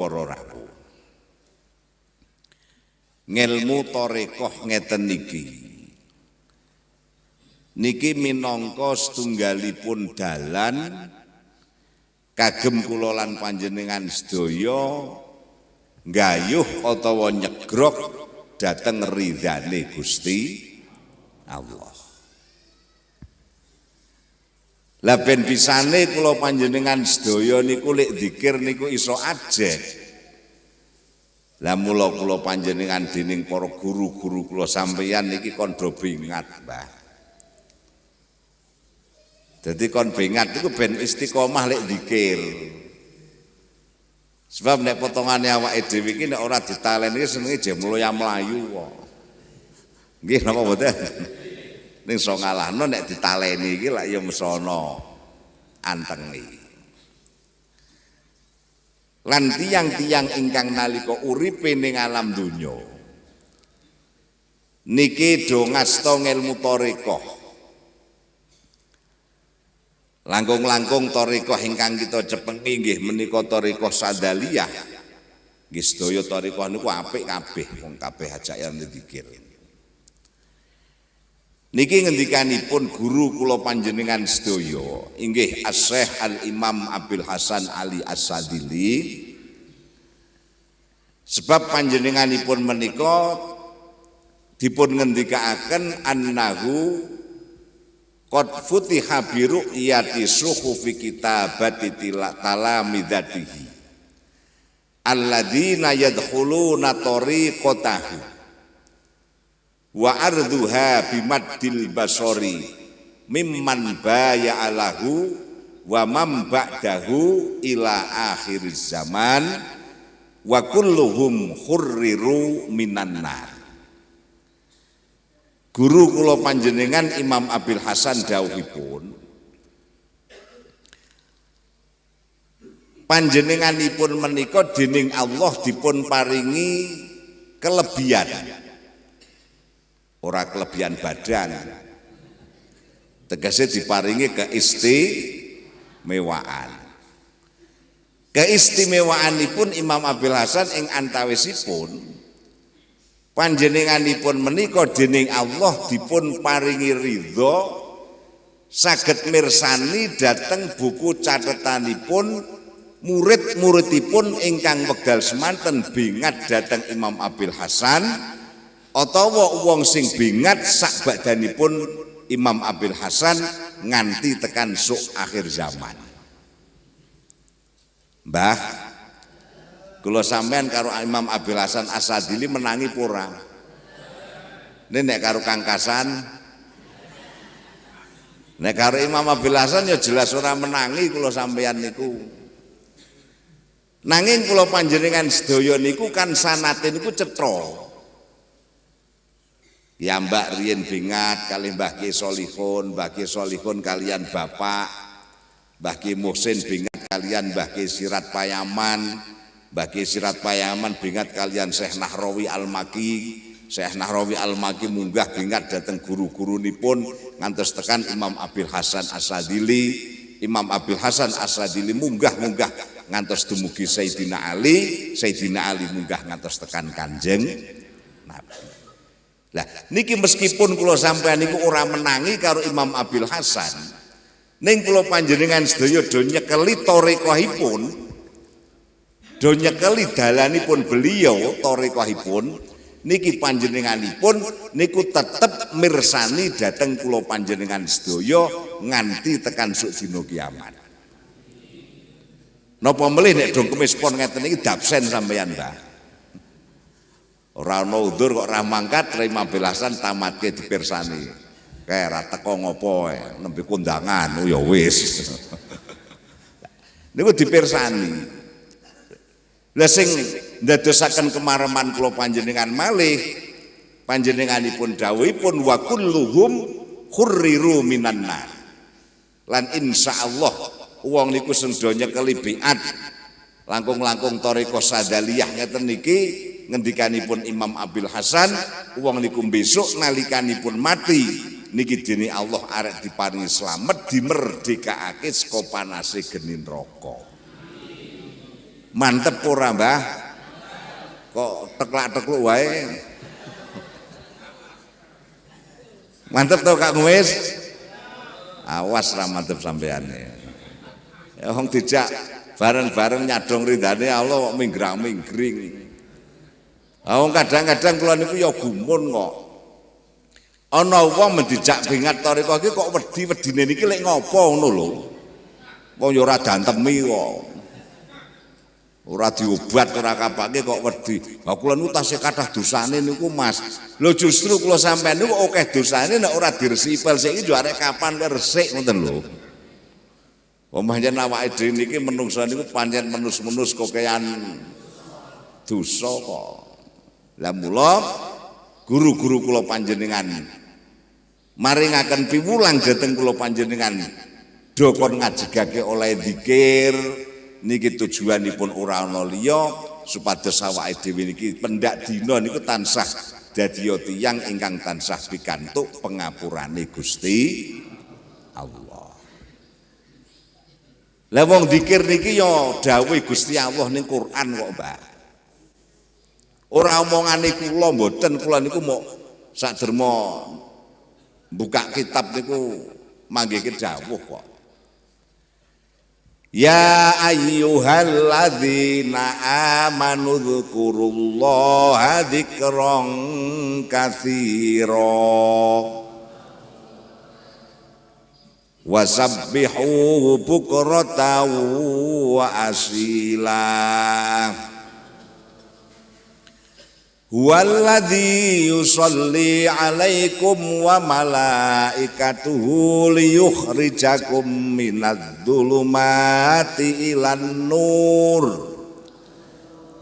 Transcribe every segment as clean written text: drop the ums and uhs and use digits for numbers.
para rawuh. Ngelmu tarekah ngeten niki minangka setunggalipun dalan kagem kula lan panjenengan sedaya nggayuh utawa nyegrok dhateng ridhane Gusti Allah. Lah ben pisane kula panjenengan sedaya niku lek zikir niku iso ajeh. Lah mula kula panjenengan dening para guru-guru kula sampeyan niki kon do bengat, Mbah. Dadi kon bengat iku ben istiqomah lek zikir. Sebab nek potongane awake dhewe iki nek ora ditaleni senenge je mlayu kok. Nggih napa mboten? Ning iso ngalahno nek ditaleni iki lak ya mesana antengi. Lan tiyang-tiyang ingkang nalika uripe ning alam donya niki do ngasta ngelmu tarekah. Langkung-langkung tarekah ingkang kita cepengi nggih menika tarekah Sadaliyah. Nggih sedaya tarekah niku apik kabeh, wong kabeh ajakan zikir. Niki ngendikanipun guru kula panjenengan sedaya inggih Asy-Syaikh Al-Imam Abil Hasan Ali As-Sadili. Sebab panjenenganipun menika dipun ngendikaaken annahu qad futiha bi ru'yati suhufi kitabati talamidatihi alladzina yadkhuluna tariqatahu wa arduha bimaddil basori mimman baya'alahu wa man ba'dahu ila akhir zaman wa kulluhum khurriru minan nar. Guru kula panjenengan Imam Abil Hasan dawuhipun panjenenganipun menika dening Allah dipun paringi kelebihan. Ora kelebihan badan, tegese diparingi keistimewaan. Keistimewaanipun Imam Abil Hasan ing antawisipun panjenenganipun menika dening Allah dipun paringi ridho saged mirsani dhateng buku catetanipun murid-muridipun ingkang wekdal semanten bingat dhateng Imam Abil Hasan. Atawa wong sing bingat sak badanipun Imam Abil Hasan nganti tekan suk akhir zaman. Mbah, kula sampean karo Imam Abil Hasan As-Sadili menangi pura. Nek karo Kang Kasan, nek karo Imam Abil Hasan ya jelas ora menangi kula sampean niku. Nanging kula panjenengan sedaya niku kan sanate niku cetha. Ya Mbak riyen bingat kali Mbah Ki Solihun, Mbah Ki Solihun kalian Bapak, Mbah Ki Muhsin bingat kalian Mbah Ki Sirat Payaman, Mbah Ki Sirat Payaman bingat kalian Syekh Nahrawi Al-Maki, Syekh Nahrawi Al-Maki munggah bingat dateng guru-gurunipun ngantos tekan Imam Abil Hasan As-Sadili, Imam Abil Hasan As-Sadili munggah-munggah ngantos dumugi Sayyidina Ali, Sayyidina Ali munggah ngantos tekan Kanjeng Nabi. Lah niki meskipun kula sampeyan niku ora menangi karo Imam Abil Hasan, ning kula panjenengan sedaya do nyekeli tarekahipun, do nyekeli dalanipun beliau tarekahipun, niki panjenenganipun niku tetep mirsani dhateng kula panjenengan sedaya nganti tekan suk dina kiamat. Napa melih nek do kemis pon ngeten iki dabsen sampeyan, Mbah? Ora ana udzur kok ora mangkat Imam Abil Hasan tamatke dipirsani. Kae ra teko ngopo nembe kondangan ya wis. Niku dipirsani. Lah sing ndadosaken kemareman kula panjenengan malih panjenenganipun dawuhipun wa kulluhum khurriru minan nar. Lan insyaallah wong niku sing do nyekeli biat langkung-langkung tarekah Sadaliyah ngeten niki ngendikanipun Imam Abil Hasan wong niku besok nalikanipun mati niki dene Allah arek diparingi slamet dimerdekaake saka panase geni neraka. Mantep ora, Mbah? Kok teklak-tekluk wae? Mantep to Kak Ngwis? Awas ra mantep sampeane. Ya wong dijak bareng-bareng nyadong ridane Allah kok minggrang-minggring. Wong kadang-kadang kula niku ya gumun kok. Ana wong mendijak bingat toriko iki kok wedi-wedine niki lek ngopo ngono lho. Wong ya ora dantemi kok. Ora diobat ora kapake kok wedi. Ha kula niku tasih kathah dosane niku Mas. Lho justru kula sampean niku akeh dosane nek ora diresipel sik iki yo arek kapan resik ngoten lho. Pancen awake dhewe niki menungsa niku pancen menus-menus kokean dosa kok. Lah mula guru-guru kula panjenengan maringaken piwulang dhateng kula panjenengan dokon ngajegake oleh zikir niki tujuanipun ora ana liya supados awake dhewe niki pendak dina niku tansah dadi tiyang ingkang tansah pikantuk pangapurane Gusti Allah. Lah wong zikir niki ya dawuh Gusti Allah ning Quran kok, Mbak. Ora omongane kula mboten, kula niku mok saderma buka kitab niku manggihke dawuh kok. Ya ayyuhalladzina amanu dzkurullaha dzikran katsira wasabbihuhu bukratan wa asila. Huwallazi yusalli 'alaikum wa malaikatuhu liyukhrijakum minadh-dhulumati ilan nur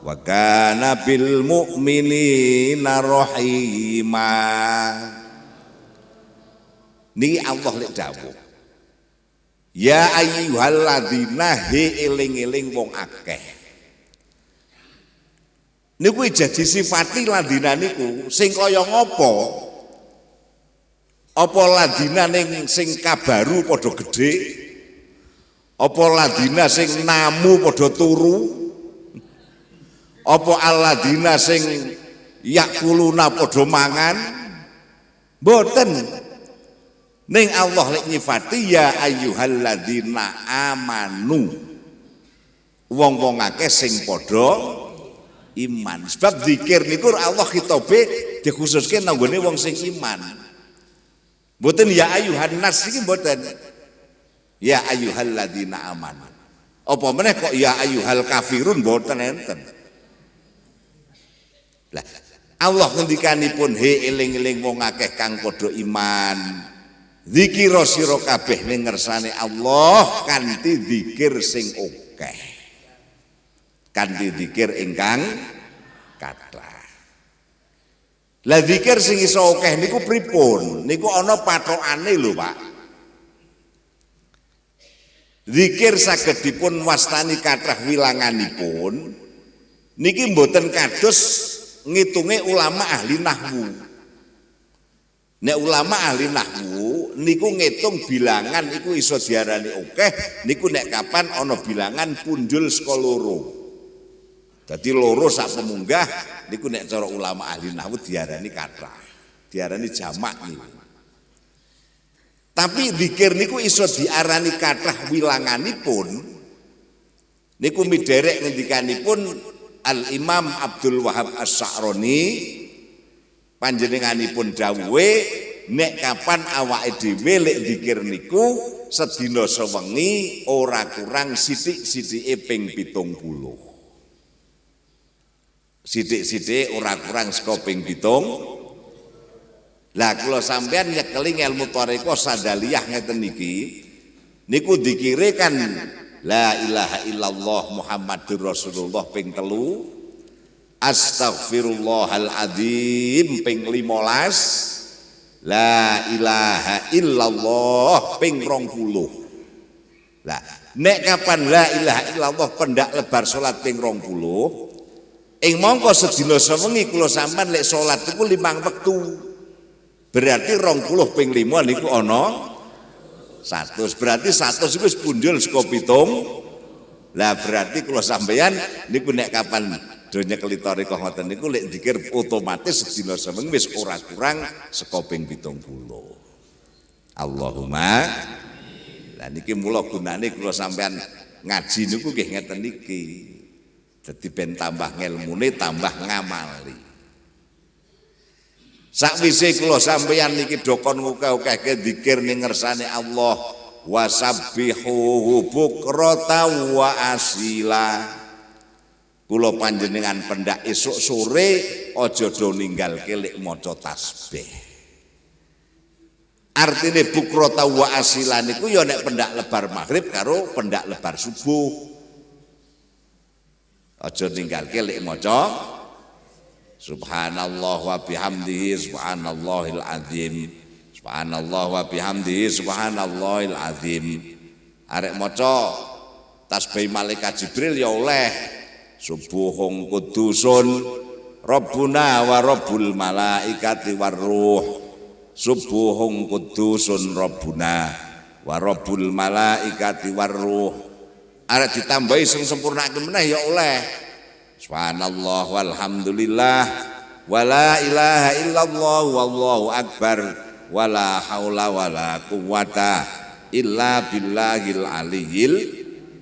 wa kana bil mu'minina rahima. Niki Allah lek dawuh. Ya ayyuhalladzina he eling-eling wong akeh. Niku jadi sifati ladina niku sing kaya ngopo? Apa ladina ning sing kabaru padha gedhe? Apa ladina sing namu padha turu? Apa aladina sing yakuluna padha mangan? Mboten. Ning Allah lek nyifati ya ayyuhalladzina amanu. Wong-wong akeh sing padha iman. Sebab zikir niku Allah khitobe dikhususke nanggone wong sing iman. Mboten ya ayuhan nas iki mboten. Ya ayyuhalladzina amanu. Apa meneh kok ya ayyuhal kafirun mboten enten. Lah Allah ngendikanipun he eling-eling wong akeh kang padha iman. Zikira sira kabeh ning ngersane Allah kanthi zikir sing akeh. Kanthi zikir ingkang kathah. Lah zikir sing iso akeh niku pripun? Niku ana pathokane lho, Pak. Zikir saged dipun wastani kathah wilanganipun niki mboten kados ngitunge ulama ahli nahwu. Nek ulama ahli nahwu niku ngitung bilangan iku iso diarani akeh niku nek kapan ana bilangan punjul saka loro. Dadi loro sak pemunggah niku nek cara ulama ahli nahwu diarani kathah, diarani jamak niku. Tapi zikir niku iso diarani kathah wilanganipun niku miderek ngendikanipun Al Imam Abdul Wahab As-Sa'roni panjenenganipun dawuhe nek kapan awake dhewe lek zikir niku sedina sewengi ora kurang sithik-sithike ping 70. Sithik-sithik ora kurang saka ping 7. Lah kula sampean nyekeli ilmu thariqah sadaliyah ngeten niki niku dikire kan la ilaha illallah Muhammadur Rasulullah ping 3, Astaghfirullahaladzim ping 15, la ilaha illallah ping 20. Lah nek kapan la ilaha illallah pendak lebar salat ping 20 ing mongko sedina sewengi kula sampean lek salat iku 5 wektu. Berarti 20 ping 5 niku ana 100. Berarti 100 iku wis punjul saka 7. Lah berarti kula sampeyan niku nek kapan donya kelitore kok ngoten niku lek zikir otomatis sedina semeng wis ora kurang saka ping 70. Allahumma. Lah niki mula gunane kula sampeyan ngaji niku nggih ngeten niki. Dadi ben tambah ngelmune, tambah ngamali. Sakwise kula sampeyan niki dokon ngukeh-ukehke zikir ning ngersane Allah, wasabbihuhu bukratan wa asila. Kula panjenengan pendak esuk sore aja do ninggalke lek maca tasbih. Artine bukratan wa asila niku ya nek pendak lebar maghrib karo pendak lebar subuh. Aja ninggalke lek maca subhanallah wa bihamdihi subhanallahil azim. Subhanallah wa bihamdihi subhanallahil azim. Arek maca tasbih malaikat Jibril ya oleh subuhun kudusun rabbuna wa rabbul malaikati warruh. Subuhun kudusun rabbuna wa rabbul malaikati warruh. Arek ditambahi sing sempurnake meneh ya oleh subhanallah walhamdulillah wala ilaha illallah wallahu akbar wala haula wala quwata illa billahil aliyil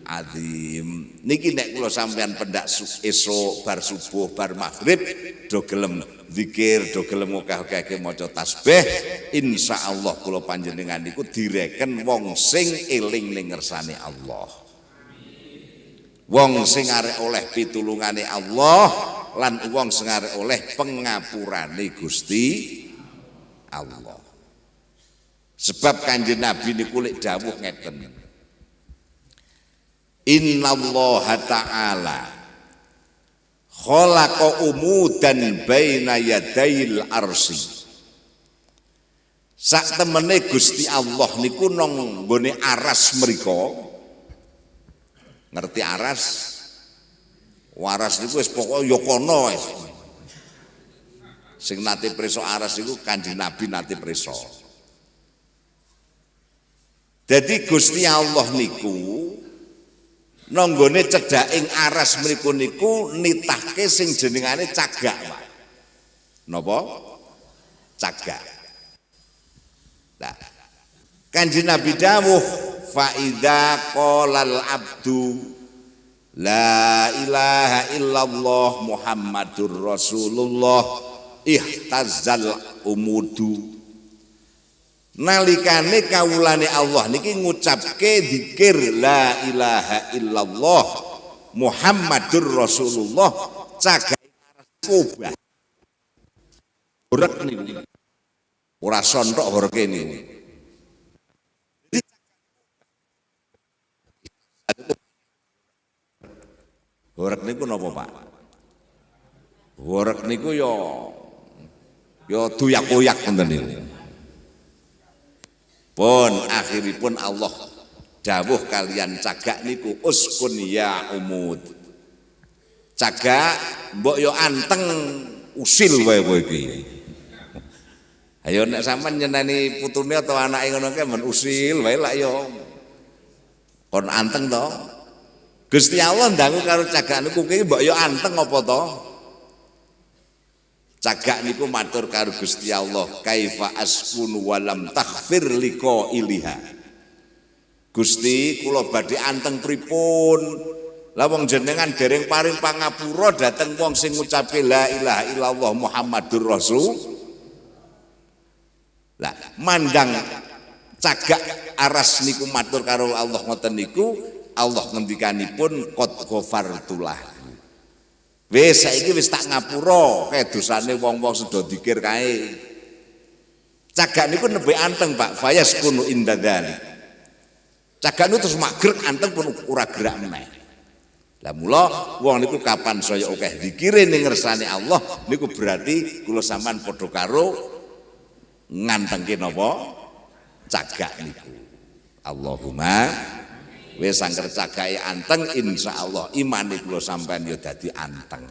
azim. Niki nek kula sampean pendak esuk bar subuh bar maghrib do gelem zikir, do gelem ngokeh-okehke maca tasbih, insyaallah kula panjenengan niku direken wong sing eling ning ngersane Allah. Wong sing arek oleh pitulungane Allah lan wong sing arek oleh pengapurane Gusti Allah. Sebab Kanjeng Nabi niku lek dawuh ngeten. Innallaha ta'ala khalaqa umudan baina yadayil arsy. Sak temene Gusti Allah niku nang nggone aras mriku. Ngerti aras? Waras niku wis pokoke ya kono wis. Sing nate preso aras iku Kanjeng Nabi nate preso. Jadi Gusti Allah niku nanggone cedhaking aras mriku niku nitahke sing jenengane cagak, Pak. Napa? Cagak. Nah, Kanjeng Nabi dawuh fa idza qalal abdu la ilaha illallah Muhammadur Rasulullah ihtazzal umudu. Nalikane kawulane Allah niki ngucapke zikir la ilaha illallah Muhammadur Rasulullah cagak kubah. Horek niku. Ora sontok horeke niku. Horek niku napa, Pak? Horek niku ya duyak-uyak ngoten niku. Pun akhiripun Allah dawuh kalian cagak niku uskun ya umud. Cagak mbok yo anteng usil wae kowe iki. Ayo nek sampean nyeneni putune atau anake ngono kae men usil wae lak yo kon anteng to. Gusti Allah ndangu karo cagak niku kuwi mbok yo anteng apa to? Cagak niku matur karo Gusti Allah, kaifa askunu walam taghfir liqa iliha. Gusti kula badhe anteng pripun? Lah wong jenengan dereng paring pangapura dhateng wong sing ngucapke la ilaha illallah Muhammadur Rasul. Lah mandang cagak aras niku matur karo Allah ngoten niku, Allah ngendikanipun qad ghafartu lahu. Wis saiki wis tak ngapura kae dosane wong-wong sedo dzikir kae. Cagak niku nembe anteng, Pak, fayaskunu inda dzalik. Cagak niku terus magrek anteng pun ora gerak meneh. Lah mula wong niku kapan saya akeh dzikire ning ngersane Allah niku berarti kula sampean padha karo ngantengke napa? Cagak niku. Allahumma wis angger cagake anteng insyaallah imane kula sampean ya dadi anteng.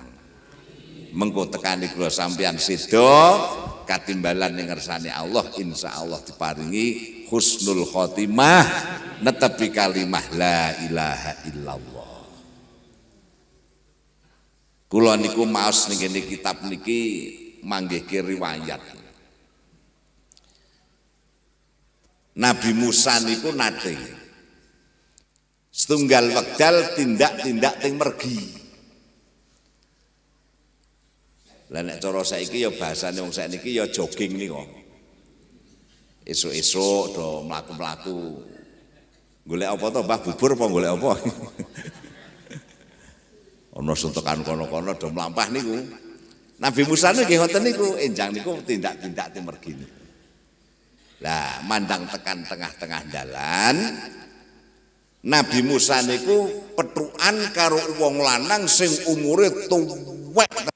Mengko tekani kula sampean sedo katimbalan ning ngersane Allah insyaallah diparingi husnul khotimah netepi kalimah la ilaha illallah. Kula niku maos ning kene kitab niki manggihke riwayat. Nabi Musa niku nate setunggal wekdal tindak-tindak teng mergi. Lah nek cara saiki ya bahasane wong saiki ya jogging niku. Esuk-esuk do mlaku-mlaku. Golek apa to, Mbah? Bubur apa golek apa? Ana suntukan kono-kono do mlampah niku. Nabi Musa nggih ngoten niku, enjang niku tindak-tindak teng mergi. Lah mandang tekan tengah-tengah dalan, Nabi Musa niku petrukan karo wong lanang sing umure tuwek.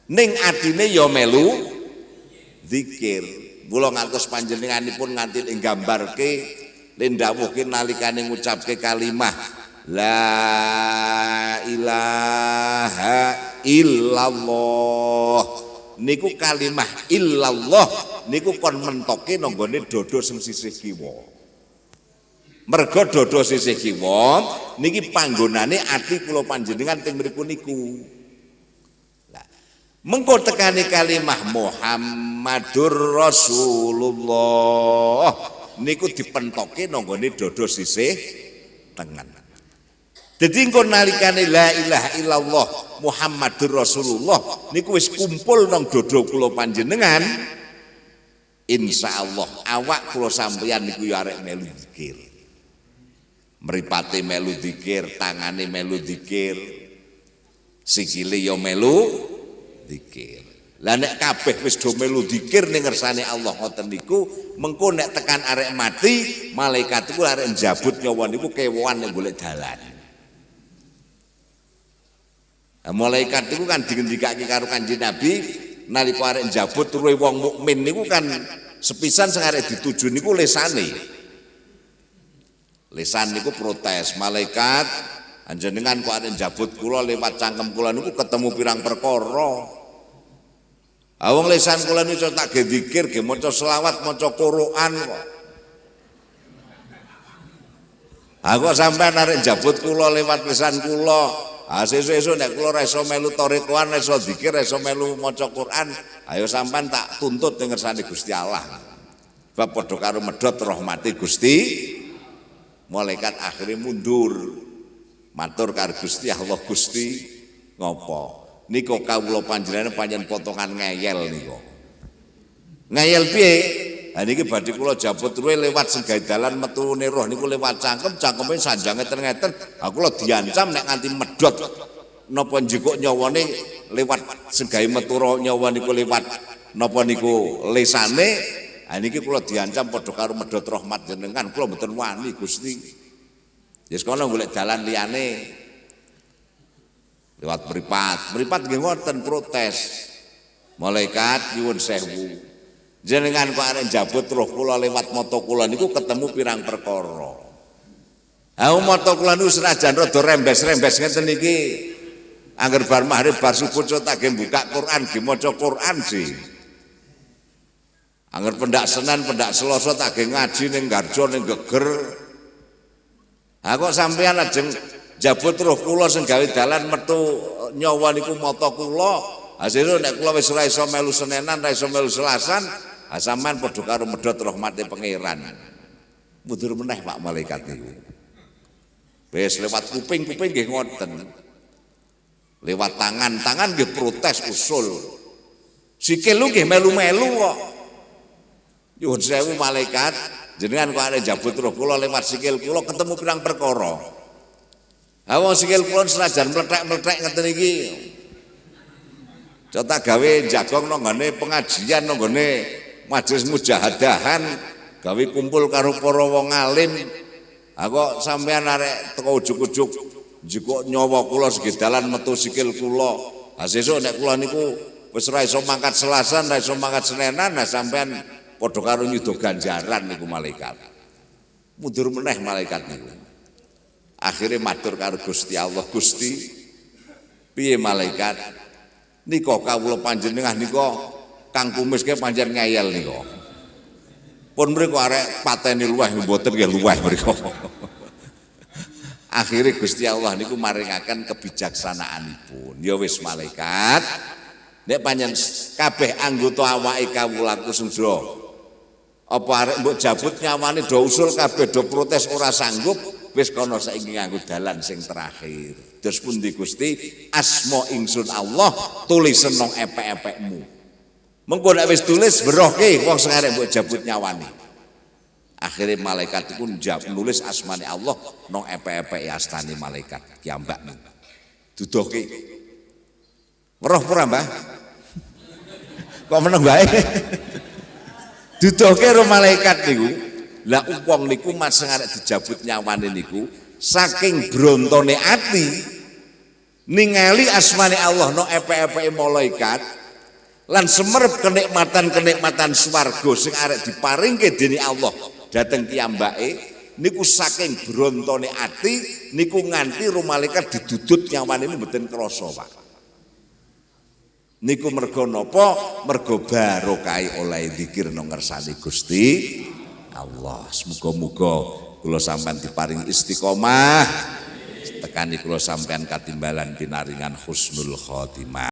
ning atine ya melu zikir. Mula ngantos panjenenganipun nganti nggambarke lendawuhke nalikane ngucapke kalimah la ilaha illallah niku kalimah illallah niku kon mentoke nanggone dodo sing sisih kiwa. Merga dodo sisih kiwa niki panggonane ati kula panjenengan teng mriku niku. Lah mengko tekane kalimah Muhammadur Rasulullah niku dipentoke nanggone dodo sisih tengen. Jadi engko nalikane la ilaha illallah Muhammadur Rasulullah niku wis kumpul nang dodo kula panjenengan, insyaallah awak kula sampeyan niku ya arek melu zikir. Mripate melu zikir, tangane melu zikir, sikile ya melu zikir. Lah nek kabeh wis do melu zikir ning ngersane Allah ngoten niku, mengko nek tekan arek mati, malaikat iku arek njabut nyawa niku kewoan nek golek dalan. Nah, malaikat itu kan digendikake karo Kanjeng Nabi nalika arek njabut ruwe wong mukmin niku kan sepisan sing arek dituju niku lesane. Lesan niku protes, malaikat anjenengan kok arek njabut kula lewat cangkem kula niku ketemu pirang perkara. Ah wong lesan kula niku tak ge zikir, ge maca selawat, maca Quran kok. Aku sampean arek njabut kula lewat lesan kula. Sesuk-esuk nek kula ra iso melu tarekoan, ra iso zikir, ra iso melu maca Quran, ayo sampean tak tuntut ning ngersane Gusti Allah. Bab padha karo medhot rahmati Gusti. Malaikat akhirnya mundur. Matur karo Gusti Allah, Gusti ngopo? Nika kawula panjenengan panjen potongan ngeyel nika. Ngeyel piye? Ha niki badhe kula jabut ruwe lewat senggawe dalan metune roh niku lewat cangkeme sanjange ngeten. Ha kula diancam nek nganti medhot napa njikuk nyawane lewat senggawe metu roh nyawa niku lewat napa niku lesane. Ha niki kula diancam padha karo medhot rahmat jenengan. Kula mboten wani Gusti. Wis kono golek dalan liyane. Lewat mripat nggih ngoten protes. Malaikat nyuwun sewu. Jenengan kok arek njabut roh kula lewat mata kula niku ketemu pirang perkara. Ha mata kula niku senajan rada rembes-rembes ngeten iki. Angger bar maghrib bar subuh tak buka Quran, ge maca Quran sih. Angger pendak Senin, pendak Selasa tak ngaji ning Garjo ning Geger. Ha kok sampeyan ajeng njabut roh kula sing gawe dalan metu nyawa niku mata kula. Hasilnya nek kula wis ora iso melu Senenan, ora iso melu Selasan, sampean padha karo medhot rahmate pangeran. Mundur meneh Pak malaikat niku. Wis lewat kuping nggih ngoten. Lewat tangan nggih protes usul. Sikil lu nggih melu-melu kok. Nyuwun sewu malaikat, jenengan kok arek jabut roh kula lewat sikil kula ketemu pirang perkara. Ha wong sikil kula senajan mlethek-mlethek ngeten iki. Coba gawe jagong nonggone pengajian nonggone majelis mujahadahan gawe kumpul karo para wong alim. Aku sampean arek teko ujug-ujug njikuk nyawa kula segedalan metu sikil kula. Ha sesuk nek kula niku wis ora iso mangkat Selasan, ora iso mangkat Senenan, nah sampean padha karo nyuda ganjaran niku malaikat. Mundur meneh malaikat niku. Akhire matur karo Gusti Allah, Gusti piye malaikat? Nika kawula panjenengan nika Kang Kumis ke panjen ngeyel nika. Pun mriku arek pateni luweh mboten nggih luweh mriku. Akhire Gusti Allah niku maringaken kebijaksanaanipun. Ya wis malaikat, nek panjen kabeh anggota awake kawula kusudha apa arek mbok jabut nyawane do usul kabeh do protes ora sanggup, wis kono saiki nganggo dalan sing terakhir. Terus pundi Gusti, asma ingsun Allah tulisen nang epek-epekmu. Mengko nek wis tulis berohke wong sing arek mbok jabut nyawane. Akhire malaikat iku nulis asmane Allah nang epek-epek astane malaikat kiambak niku. Dudohke. Weruh ora, Mbah? Kok meneng bae? Dudohke karo malaikat niku. Lah wong niku mas sing arek dijabut nyawane niku saking brontone ati ningali asmane Allah no epek-epeke malaikat lan semerep kenikmatan swarga sing arek diparingke dening Allah dhateng kiyambake niku saking brontone ati niku nganti roh malaikat didudut nyawane mboten krasa Pak. Niku mergo napa? Mergo barokah oleh zikir nang ngersane Gusti Allah. Muga-muga kula sampean diparing istiqomah tekani kula sampean katimbalan pinaringan husnul khotimah.